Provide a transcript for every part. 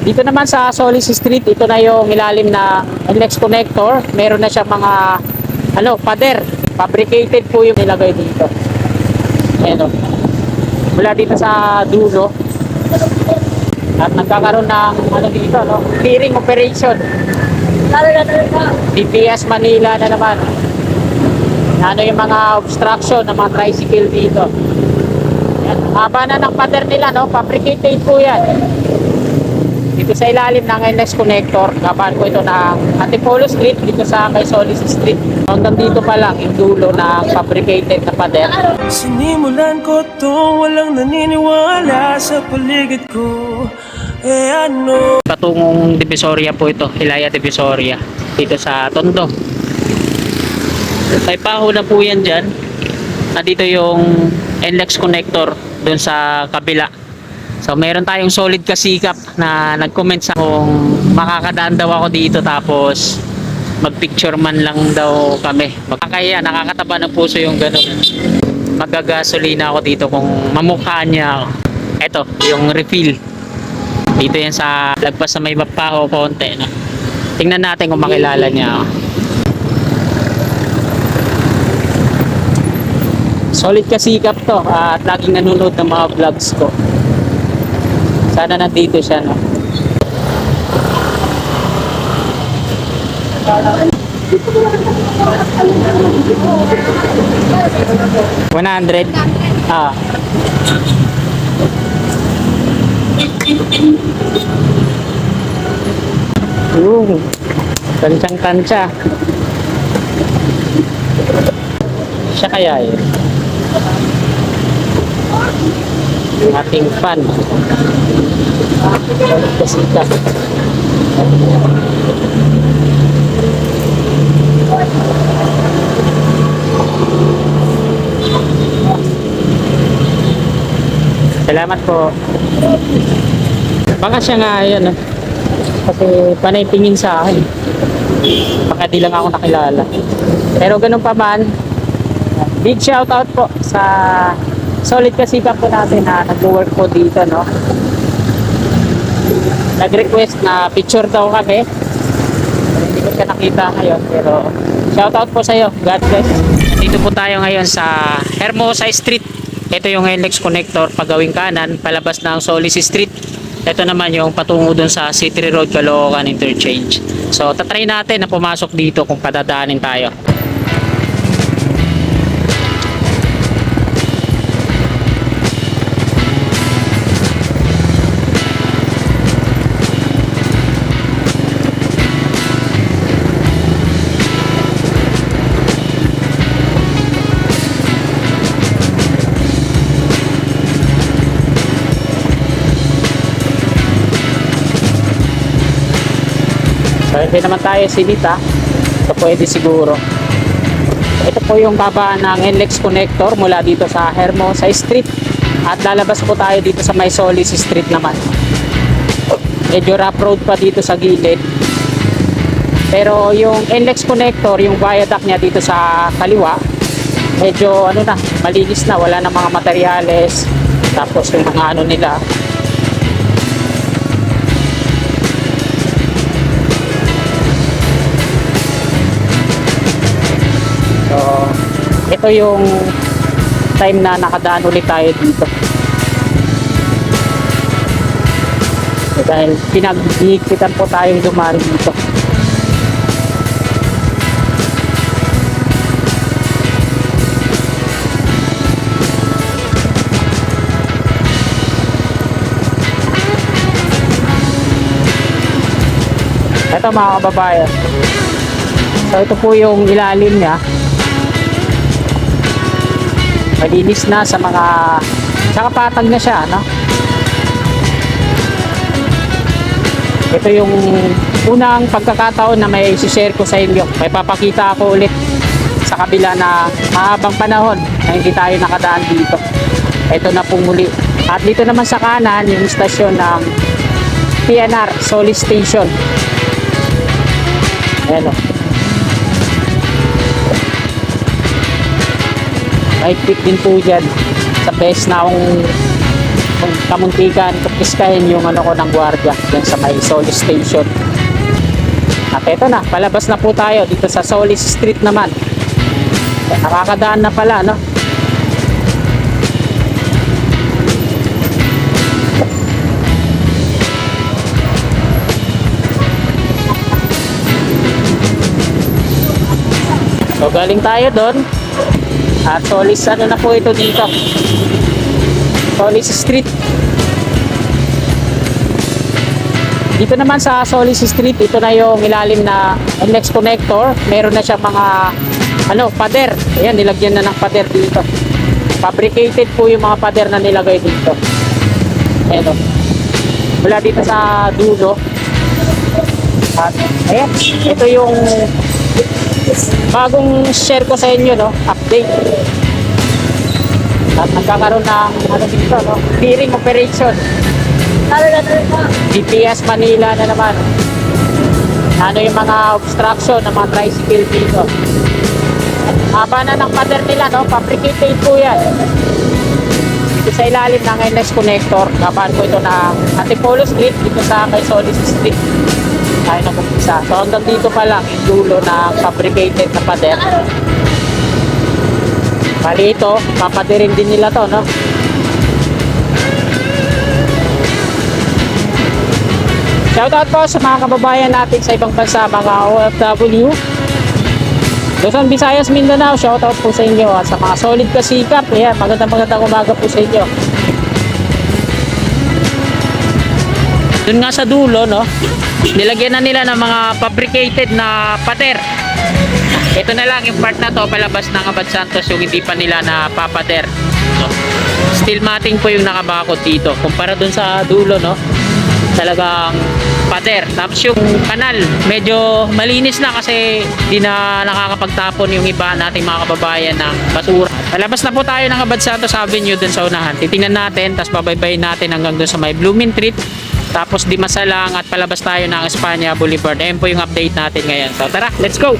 Dito naman sa Solis Street, ito na yung ilalim na NLEX connector. Meron na siya mga pader. Fabricated po yung nilagay dito. Ayan o. Mula dito sa dulo. At nagkakaroon ng dito, clearing operation. DPS Manila na naman. Yung mga obstruction ng mga tricycle dito. Ayan. Haba na ng pader nila, fabricated po yan. Dito sa ilalim ng NLEX connector, kapan ko ito ng Antipolo Street, dito sa kay Solis Street. Hanggang dito pa lang yung dulo ng fabricated na pader. Sinimulan ko to, walang naniniwala sa paligid ko. Patungong Divisoria po ito, Hilaya Divisoria, dito sa Tondo. May paho na po yan dyan. Nandito yung NLEX connector dun sa kabila. So meron tayong solid kasikap na nag-comment sa kung makakadaan daw ako dito tapos magpicture man lang daw kami. Kaya nakakataba ng puso yung ganun. Magagasolina ako dito kung mamukhaan niya ako. Ito, yung refill. Dito yan sa lagpas na may mapaho konti. Tingnan natin kung makilala niya ako. Solid kasikap to at laging nanonood ng mga vlogs ko. Sana nandito siya, 100. Ah. Tansang-tansya. Siya kaya yun. Ating fan. Kasikap. Salamat po. Baka siya nga yun, kasi panay tingin sa akin. Baka di lang ako nakilala. Pero ganun pa man, big shout out po sa solid kasikap po natin na nag-work po dito, Nag-request na picture daw kami. Hindi ko siya nakita ngayon, pero shout out po sa iyo. God bless. Dito po tayo ngayon sa Hermosa Street. Ito yung NLEX connector pagawing kanan, palabas ng Solis Street. Ito naman yung patungo dun sa City Road, Caloocan Interchange. So tatry natin na pumasok dito kung padadaanin tayo. So hindi naman tayo sinita. So pwede siguro. Ito po yung babaan ng NLEX connector mula dito sa Hermosa Street. At lalabas po tayo dito sa may Solis Street naman. Medyo rough road pa dito sa gilid. Pero yung NLEX connector, yung viaduct niya dito sa kaliwa, medyo malinis na, wala na mga materyales. Tapos yung mga nila. So, ito yung time na nakadaan ulit tayo dito. So, dahil pinag-iikitan po tayong dumari dito. Ito mga kababayan. So, ito po yung ilalim niya. Malinis na sa mga tsaka patag na siya, Ito yung unang pagkakataon na may share ko sa inyo. May papakita ako ulit sa kabila na mahabang panahon na hindi tayo nakadaan dito. Ito na pong muli. At dito naman sa kanan yung istasyon ng PNR Solis Station. Ayan o. May quick din po dyan. Sa best na akong kamuntikan, kupiskahin yung ano ko ng gwardiya yan sa may Solis Station. At eto na, palabas na po tayo dito sa Solis Street naman. Nakakadaan na pala, no? So galing tayo doon. At Solis, ano na po ito dito? Solis Street. Dito naman sa Solis Street, ito na yung ilalim na NLEX connector. Meron na siya mga pader. Ayan, nilagyan na ng pader dito. Fabricated po yung mga pader na nilagay dito. Ayan o. Mula dito sa dulo. At ayan, ito yung bagong share ko sa inyo, no? Update. At nagkakaroon ng dito, no? Clearing operation. GPS Manila na naman. Ano yung mga obstruction ng mga tricycle dito. Haba na ng pader nila, no? Fabricated po yan. Ito sa ilalim ng NLEX connector. Gabaan ko ito ng Antipolo Street dito sa may Solis Street. Tayo na kumpisa. So hanggang dito pa lang yung dulo ng fabricated na pader. Bali ito, papaderin din nila to, no? Shoutout po sa mga kababayan natin sa ibang bansa, mga OFW. Luzon, Visayas, Mindanao, shoutout po sa inyo. At sa mga solid kasikap, ayan, magandang umaga po sa inyo. Doon nga sa dulo, no? Nilagyan na nila ng mga fabricated na pader. Ito na lang yung part na to, palabas ng Abad Santos, yung hindi pa nila na papader. So, steel matting po yung nakabakod dito. Kumpara doon sa dulo, no? Talagang pader. Tapos yung kanal, medyo malinis na kasi di na nakakapagtapon yung iba nating mga kababayan ng basura. Palabas na po tayo ng Abad Santos Avenue dun sa unahan. Titingnan natin, tapos babaybayin natin hanggang dun sa may Blooming Treat. Tapos Dimasalang at palabas tayo ng Espanya Boulevard. Ayan po yung update natin ngayon. So tara, let's go!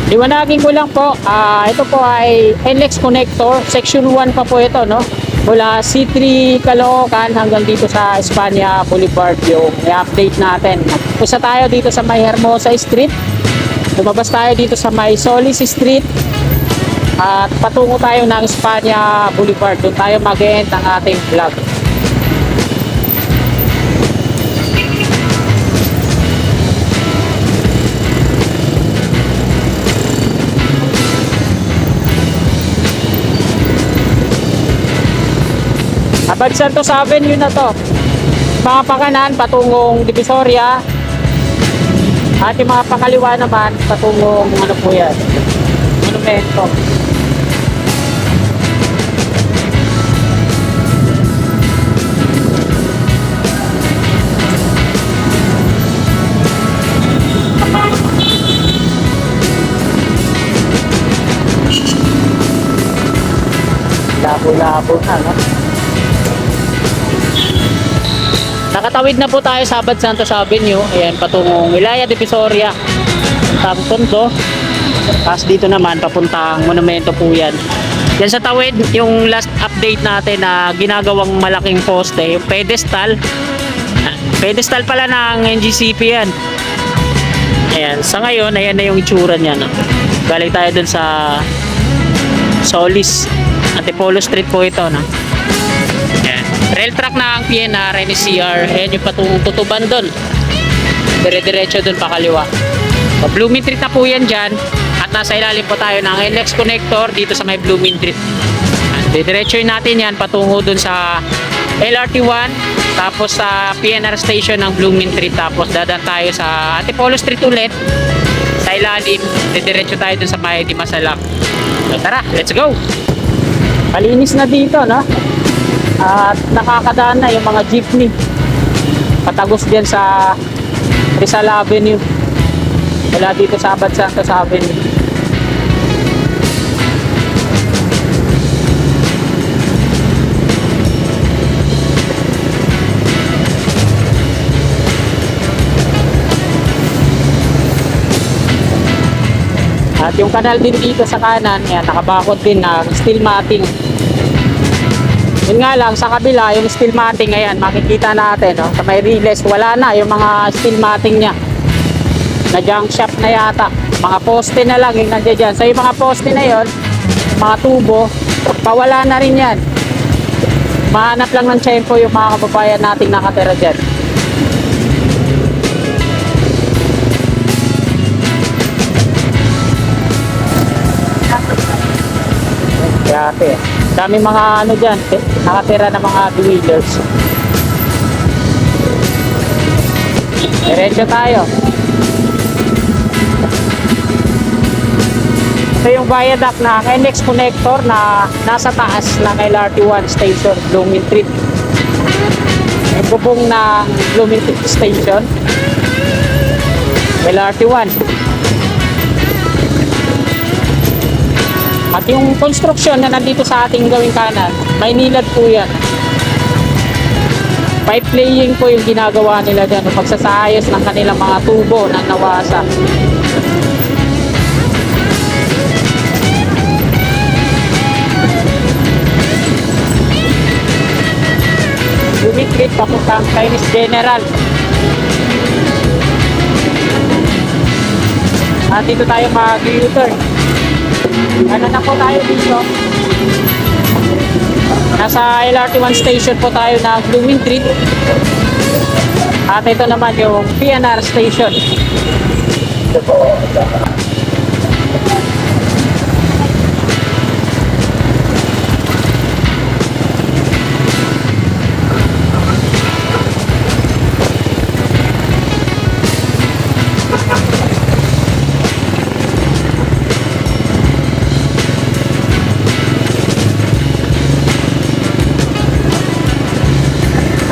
Liwanagin ko lang po, ito po ay NLEX connector. Section 1 pa po ito, no? Mula C3 Caloocan hanggang dito sa Espanya Boulevard yung i-update natin. Pusa tayo dito sa may Hermosa Street. Lumabas tayo dito sa may Solis Street. At patungo tayo ng Espanya Boulevard. Doon tayo mag-end ang ating vlog. Abad Santos Avenue na to. Mga pakanan patungong Divisoria. At yung mga pakaliwa naman patungong ano po yan, Monumento. Labo-labo na, no? Nakatawid na po tayo sa Abad Santos Avenue. Ayan, patungong Wilaya Divisoria. Tapos Tondo. Tapos dito naman, papuntang Monumento po yan. Yan sa tawid, yung last update natin na ginagawang malaking poste, yung pedestal. Pedestal pala ng NGCP yan. Ayan, sa ngayon, ayan na yung itsura niya, no? Galing tayo dun sa Solis. Antipolo Street po ito, no? Rail track na ang PNR, NCR. Ayan yung patungong Tutuban doon. Dire-diretso doon pakaliwa. So, Blooming Treat na po yan dyan. At nasa ilalim po tayo ng NLEX connector dito sa may Blooming Treat. Dire-diretsoin natin yan patungo doon sa LRT1. Tapos sa PNR station ng Blooming Treat. Tapos dadan tayo sa Antipolo Street ulit. Sa ilalim, dire-diretso tayo doon sa may Dimasalang. So tara, let's go! Malinis na dito, no? At nakakadaan na yung mga jeepney patagos din sa Rizal Avenue wala dito sa Abad Santos Avenue. At yung kanal din dito sa kanan, yan, nakabakod din na steel matting. Yun nga lang, sa kabila, yung steel matting, ayan, makikita natin, no? Sa may relays, wala na yung mga steel matting niya. Na junk shop na yata. Mga poste na lang yung nandiyan dyan. So yung mga poste na yon, mga tubo, pawala na rin yan. Mahanap lang ng tiyempo yung mga kababayan nating nakatira dyan. Grabe. Dami mga ano dyan, nakatira na mga dwellers. Diretso tayo. Ito yung viaduct na NX connector na nasa taas ng LRT1 station, Blooming Street. Yung bubong ng Blooming Street station, LRT1. At yung construction na nandito sa ating gawing kanan, may nilad po yan. Pipe laying po yung ginagawa nila dyan, yung pagsasayos ng kanilang mga tubo na nawasa. Lumikrit papuntang Chinese General. At dito tayo mag-U-turn. Ano na po tayo dito? Nasa LRT1 station po tayo na Blooming Street. At ito naman yung PNR station.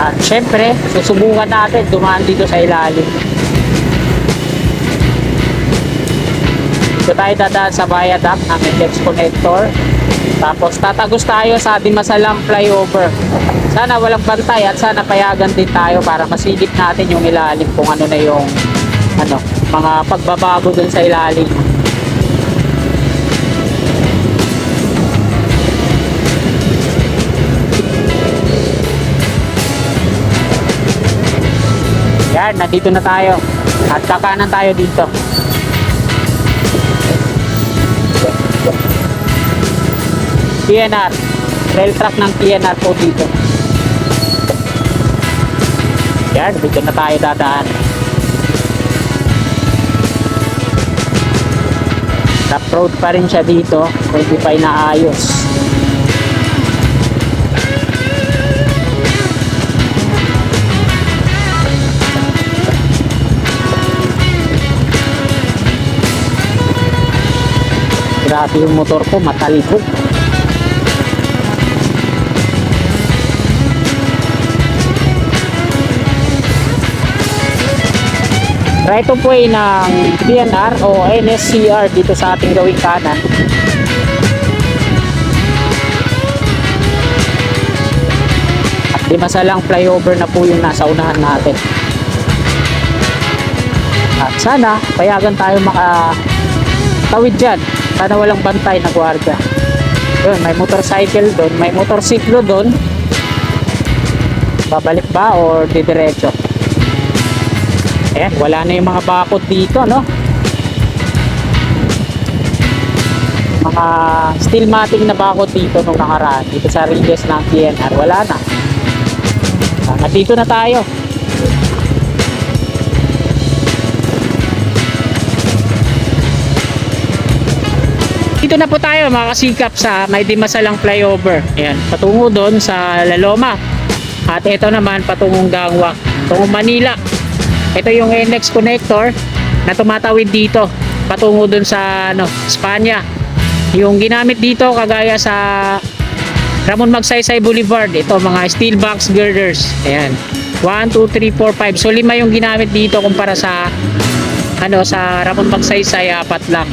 At syempre, susubukan natin dumaan dito sa ilalim. Dito tayo dadaan sa viaduct ng NX connector. Tapos tatagos tayo sa Dimasalang flyover. Sana walang bantay at sana payagan din tayo para masilip natin yung ilalim kung ano na yung mga pagbabago dun sa ilalim. Yan, nandito na tayo. At kakanan tayo dito. PNR. Rail track ng PNR po dito. Yan, dito na tayo dadaan. Top road pa rin siya dito. Hindi pa inaayos. Grabe yung motor ko, matalibog. Right of way ng PNR o NSCR dito sa ating gawing kanan. At Dimasalang flyover na po yung nasa unahan natin. At sana payagan tayo makatawid dyan. Sana walang bantay na gwardiya. Yun, may motorcycle doon, may motorsiklo doon. Babalik ba o didiretso? Ayan, wala na yung mga bakod dito, no? Mga steel matting na bakod dito nung nakaraan. Dito sa radius ng PNR, wala na. Nandito na tayo. Dito na po tayo makasikap sa may Dimasalang flyover. Ayan, patungo doon sa La Loma. At ito naman patungong Gangwak, patungong Manila. Ito yung NX connector na tumatawid dito patungo doon sa Espanya. Yung ginamit dito kagaya sa Ramon Magsaysay Boulevard, ito mga steel box girders. Ayan. 1, 2, 3, 4, 5. So 5 yung ginamit dito kumpara sa sa Ramon Magsaysay 4 lang.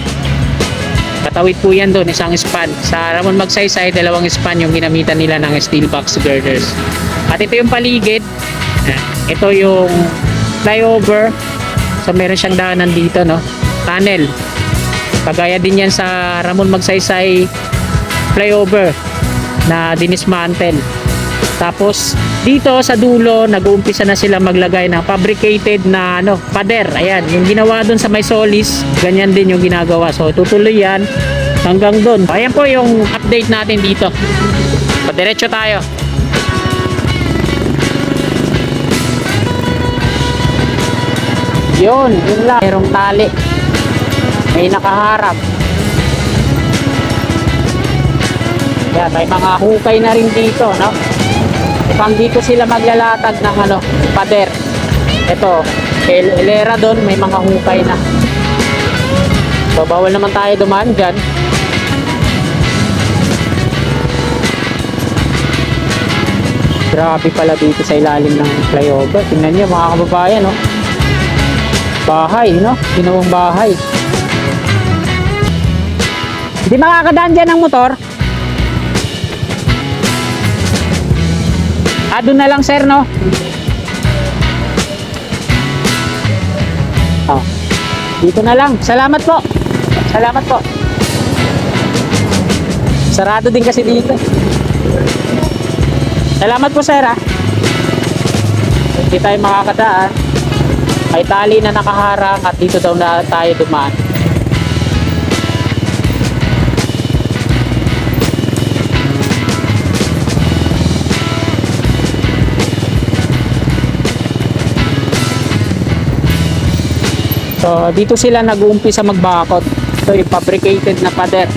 Katawid po yan doon, isang span. Sa Ramon Magsaysay, 2 span yung ginamitan nila ng steel box girders. At ito yung paligid. Ito yung flyover. So meron siyang daanan dito, no? Tunnel. Kagaya din yan sa Ramon Magsaysay flyover na dinismantle. Tapos dito sa dulo nag-uumpisa na sila maglagay ng fabricated na pader. Ayan, yung ginawa doon sa may solis, ganyan din yung ginagawa. So tutuloy yan hanggang doon. Ayan po yung update natin dito. Padiretso tayo. Yun lang. Merong tali. May nakaharap. Yan, may mga hukay na rin dito, no? Pang dito sila maglalatag ng pader. Ito, elera doon, may mga hukay na. So, bawal naman tayo dumaan dyan. Grabe pala dito sa ilalim ng flyover. Tingnan nyo mga kababayan, no? Bahay, no? Ginawang bahay. Hindi makakadaan dyan ng motor. Doon na lang sir, no? Oh. Dito na lang. Salamat po. Salamat po. Sarado din kasi dito. Salamat po sir, ha. Hindi tayo makakadaan. May tali na nakaharang at dito daw na tayo dumaan. So, dito sila nag-uumpisa magbakot. Ito yung fabricated na pader.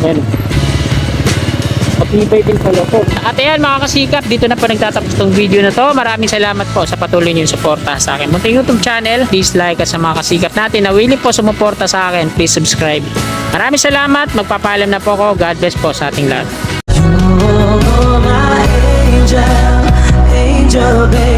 Ayan. Matibay din pala po. At ayan mga kasikap, dito na po nagtatapos tong video na to. Maraming salamat po sa patuloy niyong suporta sa akin. Munting YouTube channel, please like at sa mga kasikap natin na willing po sumuporta sa akin, please subscribe. Maraming salamat. Magpapaalam na po ako. God bless po sa ating lahat. Angel, baby.